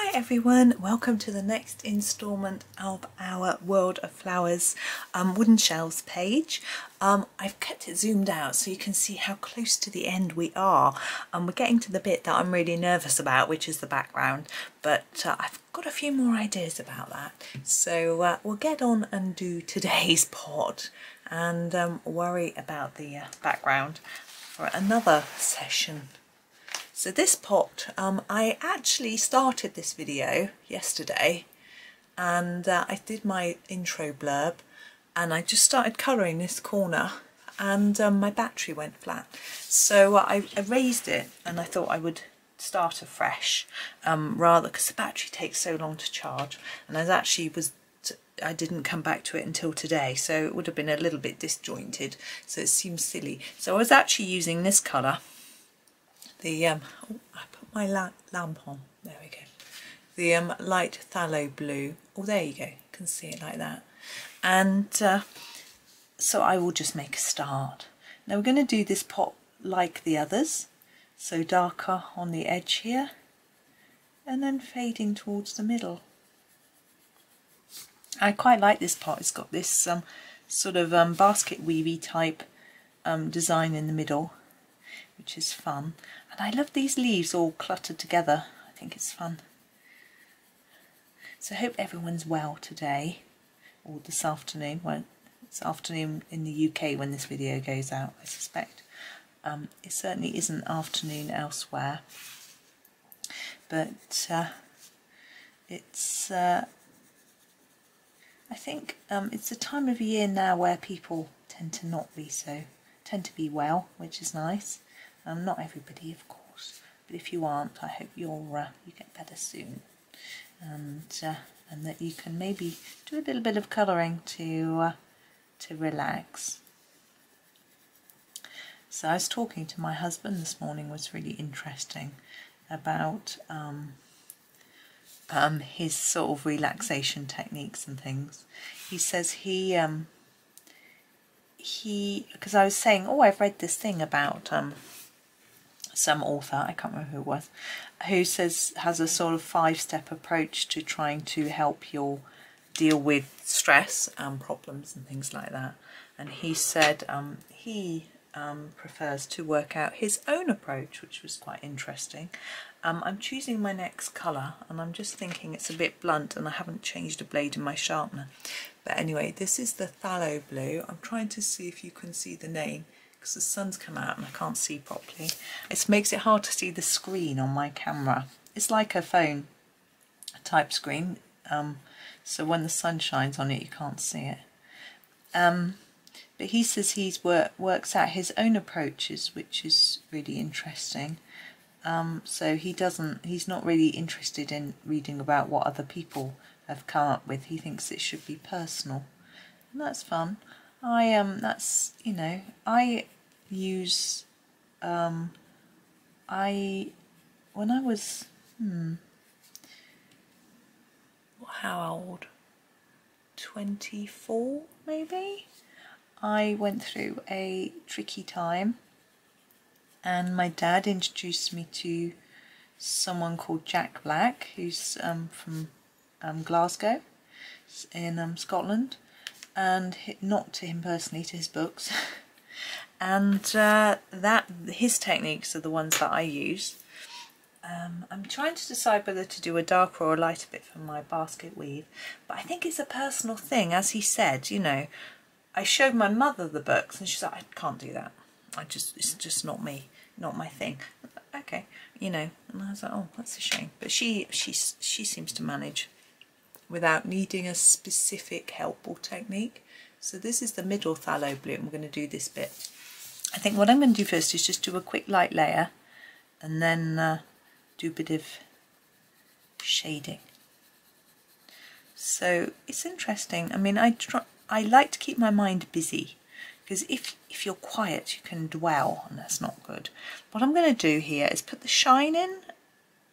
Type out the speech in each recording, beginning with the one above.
Hi everyone, welcome to the next instalment of our World of Flowers wooden shelves page. I've kept it zoomed out so you can see how close to the end we are. We're getting to the bit that I'm really nervous about, which is the background, but I've got a few more ideas about that. So we'll get on and do today's pot and worry about the background for another session. So this pot, I actually started this video yesterday and I did my intro blurb and I just started colouring this corner and my battery went flat. So I erased it and I thought I would start afresh rather because the battery takes so long to charge, and I didn't come back to it until today, so it would have been a little bit disjointed, so it seems silly. So I was actually using this colour. I put my lamp on, there we go. The light phthalo blue, oh there you go, you can see it like that. And so I will just make a start. Now we're going to do this pot like the others, so darker on the edge here, and then fading towards the middle. I quite like this pot, it's got this sort of basket weavy type design in the middle, which is fun. And I love these leaves all cluttered together. I think it's fun. So I hope everyone's well today, or this afternoon. Well, it's afternoon in the UK when this video goes out, I suspect. It certainly isn't afternoon elsewhere. But it's, I think it's the time of year now where people tend to be well, which is nice. Not everybody, of course, but if you aren't, I hope you get better soon, and that you can maybe do a little bit of colouring to relax. So I was talking to my husband this morning, was really interesting about his sort of relaxation techniques and things. He says because I was saying, oh, I've read this thing about some author, I can't remember who it was, who has a sort of 5-step approach to trying to help you deal with stress and problems and things like that. And he said he prefers to work out his own approach, which was quite interesting. I'm choosing my next colour and I'm just thinking it's a bit blunt and I haven't changed a blade in my sharpener. But anyway, this is the phthalo blue. I'm trying to see if you can see the name, because the sun's come out and I can't see properly. It makes it hard to see the screen on my camera. It's like a phone type screen, so when the sun shines on it you can't see it. But he says he's works out his own approaches, which is really interesting. So he's not really interested in reading about what other people have come up with. He thinks it should be personal, and that's fun. I use when I was how old, 24 maybe, I went through a tricky time and my dad introduced me to someone called Jack Black, who's from Glasgow in Scotland, and not to him personally, to his books. And his techniques are the ones that I use. I'm trying to decide whether to do a darker or a lighter bit for my basket weave, but I think it's a personal thing. As he said, you know, I showed my mother the books and she's like, I can't do that. It's just not me, not my thing. Okay, you know, and I was like, oh, that's a shame. But she seems to manage without needing a specific help or technique. So this is the middle phthalo blue and we're going to do this bit. I think what I'm going to do first is just do a quick light layer and then do a bit of shading. So it's interesting. I mean, I like to keep my mind busy, because if you're quiet you can dwell and that's not good. What I'm going to do here is put the shine in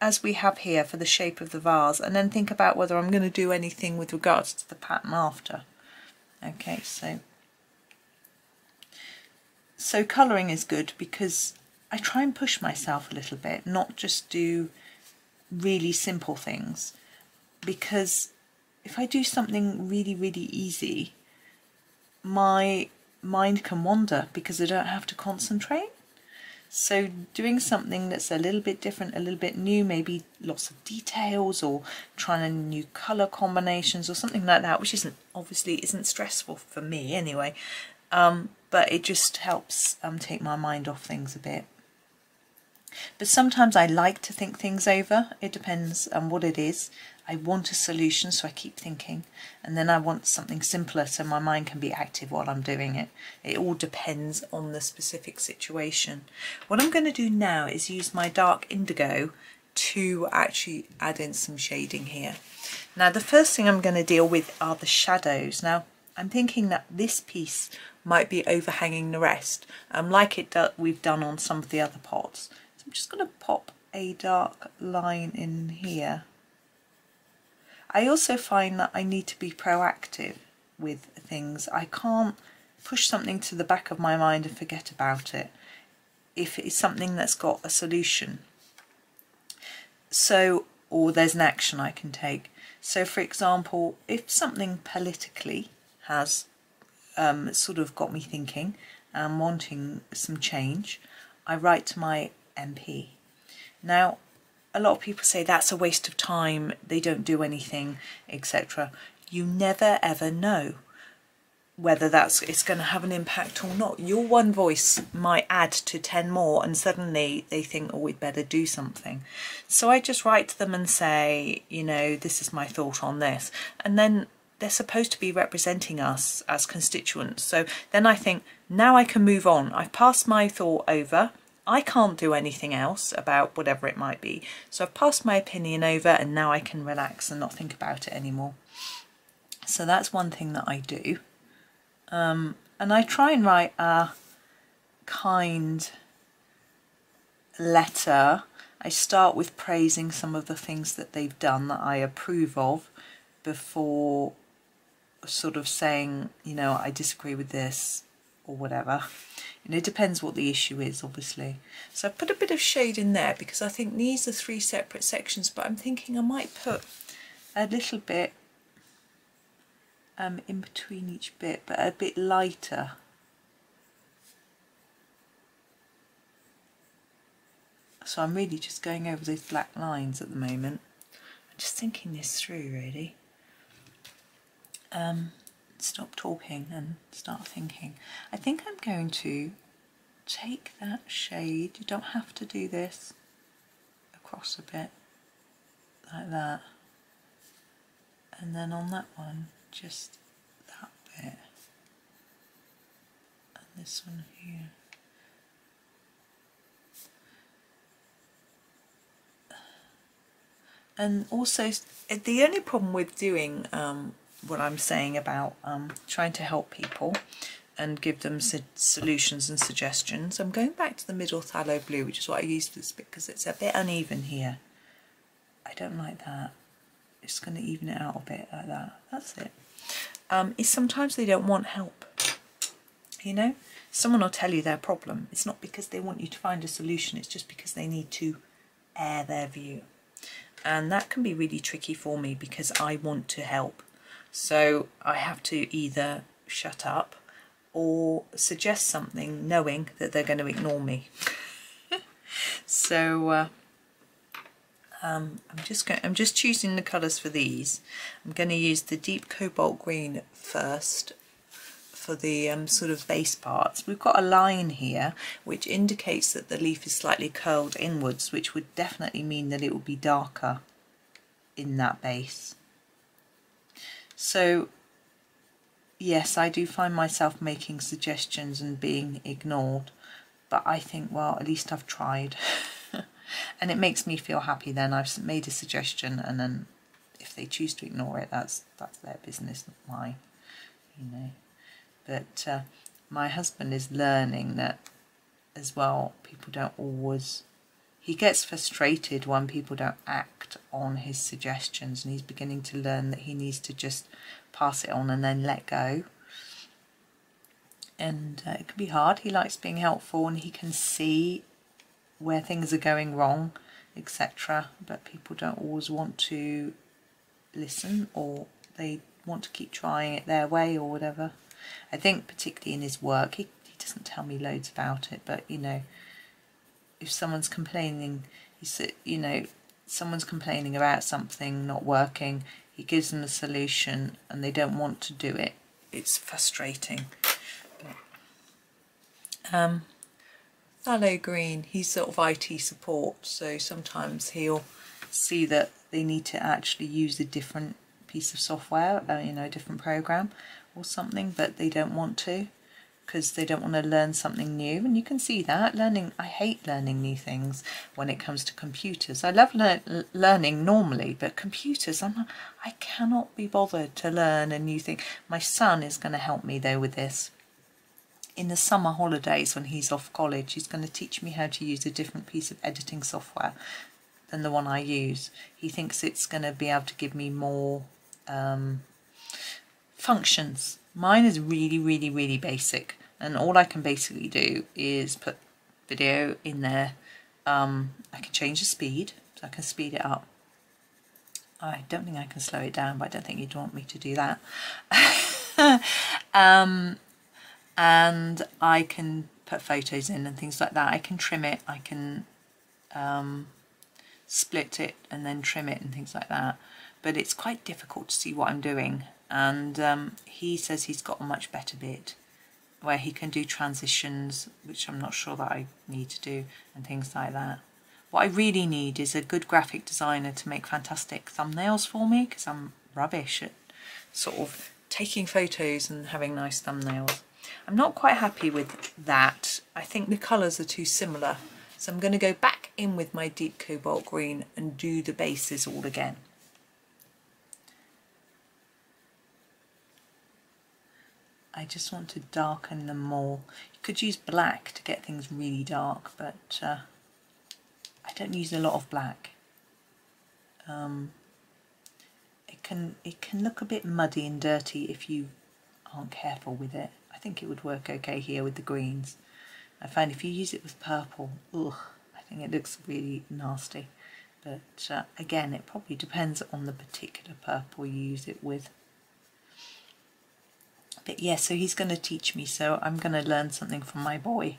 as we have here for the shape of the vase, and then think about whether I'm going to do anything with regards to the pattern after. Okay, so colouring is good because I try and push myself a little bit, not just do really simple things, because if I do something really, really easy, my mind can wander because I don't have to concentrate. So doing something that's a little bit different, a little bit new, maybe lots of details or trying new colour combinations or something like that, which obviously isn't stressful for me anyway, but it just helps take my mind off things a bit. But sometimes I like to think things over. It depends on what it is. I want a solution, so I keep thinking, and then I want something simpler so my mind can be active while I'm doing it. It all depends on the specific situation. What I'm going to do now is use my dark indigo to actually add in some shading here. Now the first thing I'm going to deal with are the shadows. Now I'm thinking that this piece might be overhanging the rest, like we've done on some of the other pots. So I'm just going to pop a dark line in here. I also find that I need to be proactive with things. I can't push something to the back of my mind and forget about it if it's something that's got a solution. So, or there's an action I can take. So for example, if something politically has sort of got me thinking and wanting some change, I write to my MP. Now, a lot of people say that's a waste of time, they don't do anything, etc. You never ever know whether it's going to have an impact or not. Your one voice might add to 10 more and suddenly they think, oh, we'd better do something. So I just write to them and say, you know, this is my thought on this. And then they're supposed to be representing us as constituents. So then I think, now I can move on. I've passed my thought over. I can't do anything else about whatever it might be. So I've passed my opinion over and now I can relax and not think about it anymore. So that's one thing that I do. And I try and write a kind letter. I start with praising some of the things that they've done that I approve of before sort of saying, you know, I disagree with this or whatever. And it depends what the issue is, obviously. So I've put a bit of shade in there because I think these are 3 separate sections, but I'm thinking I might put a little bit in between each bit, but a bit lighter. So I'm really just going over those black lines at the moment. I'm just thinking this through, really. Stop talking and start thinking. I think I'm going to take that shade, you don't have to do this, across a bit like that, and then on that one just that bit, and this one here. And also the only problem with doing what I'm saying about trying to help people and give them solutions and suggestions, I'm going back to the middle phthalo blue, which is what I used for this bit because it's a bit uneven here. I don't like that. It's going to even it out a bit like that. That's it. Is sometimes they don't want help. You know, someone will tell you their problem. It's not because they want you to find a solution, it's just because they need to air their view. And that can be really tricky for me because I want to help. So I have to either shut up or suggest something knowing that they're going to ignore me. So I'm just choosing the colours for these. I'm going to use the deep cobalt green first for the sort of base parts. We've got a line here which indicates that the leaf is slightly curled inwards, which would definitely mean that it will be darker in that base. So yes, I do find myself making suggestions and being ignored, but I think, well, at least I've tried. And it makes me feel happy then. I've made a suggestion, and then if they choose to ignore it, that's their business, not mine, you know. But my husband is learning that as well. People don't always, he gets frustrated when people don't act on his suggestions, and he's beginning to learn that he needs to just pass it on and then let go. And it can be hard. He likes being helpful and he can see where things are going wrong etc. But people don't always want to listen, or they want to keep trying it their way or whatever. I think particularly in his work, he doesn't tell me loads about it, but you know, if someone's complaining, someone's complaining about something not working, he gives them a solution and they don't want to do it. It's frustrating. Phthalo green, he's sort of IT support, so sometimes he'll see that they need to actually use a different piece of software, you know, a different program or something, but they don't want to because they don't want to learn something new. And you can see that I hate learning new things when it comes to computers. I love learning normally, but computers, I cannot be bothered to learn a new thing. My son is going to help me though with this. In the summer holidays when he's off college, he's going to teach me how to use a different piece of editing software than the one I use. He thinks it's going to be able to give me more functions. Mine is really, really, really basic, and all I can basically do is put video in there. I can change the speed, so I can speed it up. I don't think I can slow it down, but I don't think you'd want me to do that. And I can put photos in and things like that. I can trim it, I can split it and then trim it and things like that. But it's quite difficult to see what I'm doing. And he says he's got a much better bit where he can do transitions, which I'm not sure that I need to do, and things like that. What I really need is a good graphic designer to make fantastic thumbnails for me, because I'm rubbish at sort of taking photos and having nice thumbnails. I'm not quite happy with that. I think the colours are too similar. So I'm going to go back in with my deep cobalt green and do the bases all again. I just want to darken them more. You could use black to get things really dark, but I don't use a lot of black. It can look a bit muddy and dirty if you aren't careful with it. I think it would work okay here with the greens. I find if you use it with purple, ugh, I think it looks really nasty. But again, it probably depends on the particular purple you use it with. But yeah, so he's going to teach me, so I'm going to learn something from my boy.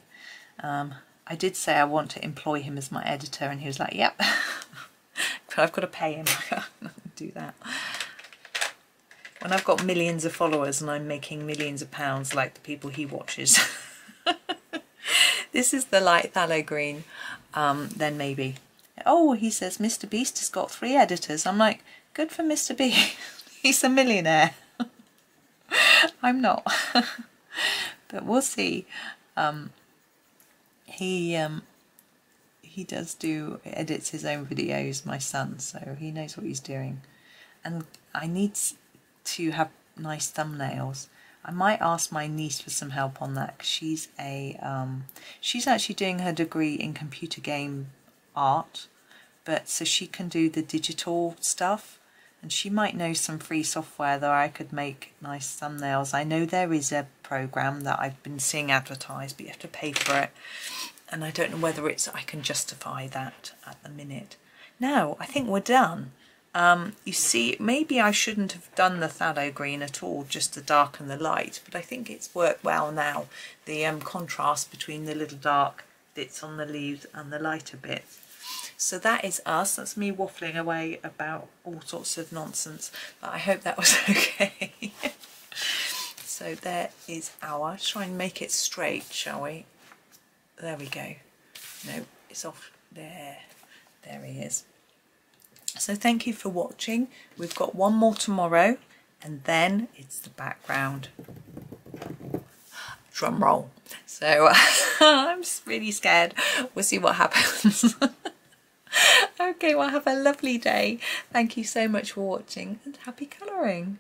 I did say I want to employ him as my editor, and he was like, yep. But I've got to pay him. I can't do that. When I've got millions of followers and I'm making millions of pounds like the people he watches. This is the light phthalo green, then maybe. Oh, he says Mr. Beast has got 3 editors. I'm like, good for Mr. Beast. He's a millionaire. I'm not. But we'll see. He edits his own videos, my son, so he knows what he's doing. And I need to have nice thumbnails. I might ask my niece for some help on that, because she's actually doing her degree in computer game art, but so she can do the digital stuff, and she might know some free software that I could make nice thumbnails. I know there is a program that I've been seeing advertised, but you have to pay for it, and I don't know whether I can justify that at the minute. Now I think we're done. You see, maybe I shouldn't have done the phthalo green at all, just to darken the light, but I think it's worked well now. The contrast between the little dark bits on the leaves and the lighter bits. So that is us. That's me waffling away about all sorts of nonsense, but I hope that was okay. So there is let's try and make it straight, shall we? There we go. No, it's off there. There he is. So thank you for watching. We've got one more tomorrow, and then it's the background. Drum roll. So I'm really scared. We'll see what happens. Okay, well, have a lovely day. Thank you so much for watching, and happy colouring.